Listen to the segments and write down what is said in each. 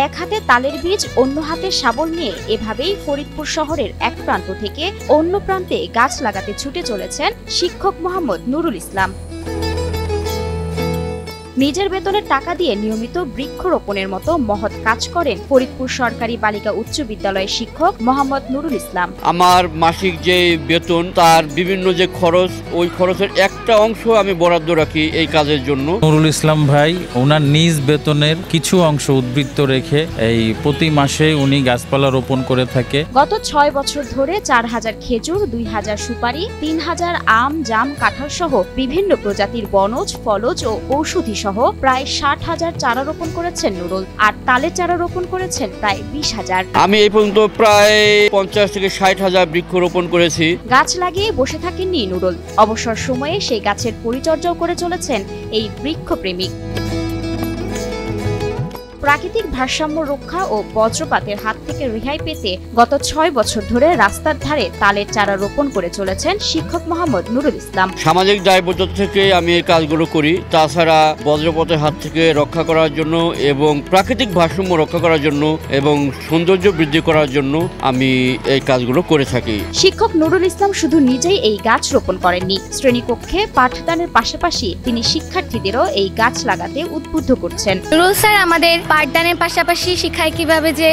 এক হাতে তালের বীজ অন্য হাতে শাবল নিয়ে এভাবেই ফরিদপুর শহরের এক প্রান্ত থেকে অন্য প্রান্তে গাছ লাগাতে ছুটে চলেছেন শিক্ষক মোহাম্মদ নুরুল ইসলাম। নিজের বেতনের টাকা দিয়ে নিয়মিত বৃক্ষরোপণের মতো মহৎ কাজ করেন ফরিদপুর সরকারি বালিকা উচ্চ বিদ্যালয়ের শিক্ষক মোহাম্মদ নুরুল ইসলাম। আমার মাসিক যে বেতন তার বিভিন্ন যে খরচ, ওই খরচের একটা অংশ আমি বরাদ্দ রাখি এই কাজের জন্য। নুরুল ইসলাম ভাই ওনার নিজ বেতনের কিছু অংশ উদ্বৃত্ত রেখে এই প্রতি মাসে উনি গাছপালা রোপণ করে থাকে। গত 6 বছর ধরে 4000 খেজুর, 2000 সুপারি, 3000 আম, জাম, কাঁঠাল সহ বিভিন্ন প্রজাতির বনজ, ফলজ ও ঔষধি সহ প্রায় 60,000 চারা রোপণ করেছেন নুরুল। আর তালের চারা রোপণ করেছেন প্রায় 20,000। আমি এই পর্যন্ত প্রায় 50 থেকে 60,000 বৃক্ষ রোপণ করেছি। গাছ লাগিয়ে বসে থাকেননি নুরুল, অবসর সময়ে সেই গাছের পরিচর্যাও করে চলেছেন এই বৃক্ষপ্রেমিক। প্রাকৃতিক ভারসাম্য রক্ষা ও বজ্রপাতের হাত থেকে রেহাই পেতে গত 6 বছর ধরে রাস্তার ধারে তালের চারা রোপণ করে চলেছেন শিক্ষক মোহাম্মদ নুরুল ইসলাম। সামাজিক দায়বদ্ধতা থেকে আমি এই কাজগুলো করি। তাছাড়া বজ্রপাতের হাত থেকে রক্ষা করার জন্য এবং প্রাকৃতিক ভারসাম্য রক্ষা করার জন্য এবং সৌন্দর্য বৃদ্ধি করার জন্য আমি এই কাজগুলো করে থাকি। শিক্ষক নুরুল ইসলাম শুধু নিজেই এই গাছ রোপণ করেননি, শ্রেণীকক্ষে পাঠদানের পাশাপাশি তিনি শিক্ষার্থীদেরও এই গাছ লাগাতে উদ্বুদ্ধ করছেন। নুরুল স্যার আমাদের পাঠদানের পাশাপাশি শিক্ষায় কিভাবে যে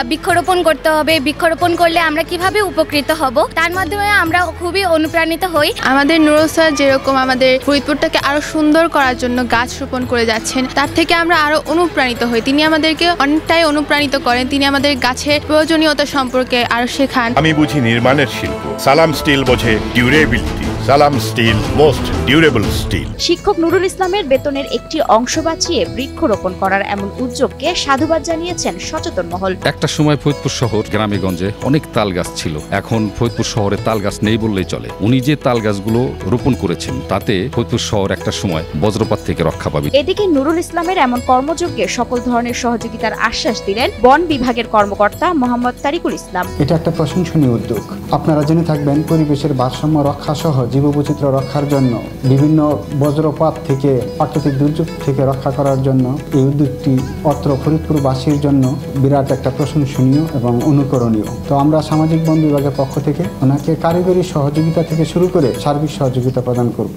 বৃক্ষরোপণ করতে হবে, বৃক্ষরোপণ করলে আমরা কিভাবে উপকৃত হব, তার মাধ্যমে আমরা খুবই অনুপ্রাণিত হই। আমাদের নুরুল স্যার যেরকম আমাদের ফরিদপুরটাকে আরো সুন্দর করার জন্য গাছ রোপণ করে যাচ্ছেন, তার থেকে আমরা আরো অনুপ্রাণিত হই। তিনি আমাদেরকে অনেকটাই অনুপ্রাণিত করেন। তিনি আমাদের গাছের প্রয়োজনীয়তা সম্পর্কে আরো শেখান। আমি বুঝি নির্মাণের শিল্প, সালাম স্টিল বোঝে ডিউরেবিলিটি। সালাম স্টিল, মোস্ট ডিউরেবল স্টিল। শিক্ষক নুরুল ইসলামের বেতনের একটি অংশ বাঁচিয়ে বৃক্ষরোপণ করার এমন উদ্যোগকে সাধুবাদ জানিয়েছেন সচেতন মহল। একটা সময় ফরিদপুর শহর গ্রামেগঞ্জে অনেক তাল গাছ ছিল, এখন ফরিদপুর শহরে তাল গাছ নেই বললেই চলে। উনি যে তাল গাছগুলো রোপণ করেছেন তাতে ফরিদপুর শহর একটা সময় বজ্রপাত থেকে রক্ষা পাবে। এদিকে নুরুল ইসলামের এমন কর্মযজ্ঞে সকল ধরনের সহযোগিতার আশ্বাস দিলেন বন বিভাগের কর্মকর্তা মোহাম্মদ তারিকুল ইসলাম। এটা একটা প্রশংসনীয় উদ্যোগ। আপনারা জেনে থাকবেন পরিবেশের ভারসাম্য রক্ষা সহ জীববৈচিত্র্য রক্ষার জন্য, বিভিন্ন বজ্রপাত থেকে, প্রাকৃতিক দুর্যোগ থেকে রক্ষা করার জন্য এই উদ্যোগটি অত্র ফরিদপুরবাসীর জন্য বিরাট একটা প্রশংসনীয় এবং অনুকরণীয়। তো আমরা সামাজিক বন বিভাগের পক্ষ থেকে ওনাকে কারিগরি সহযোগিতা থেকে শুরু করে সার্বিক সহযোগিতা প্রদান করব।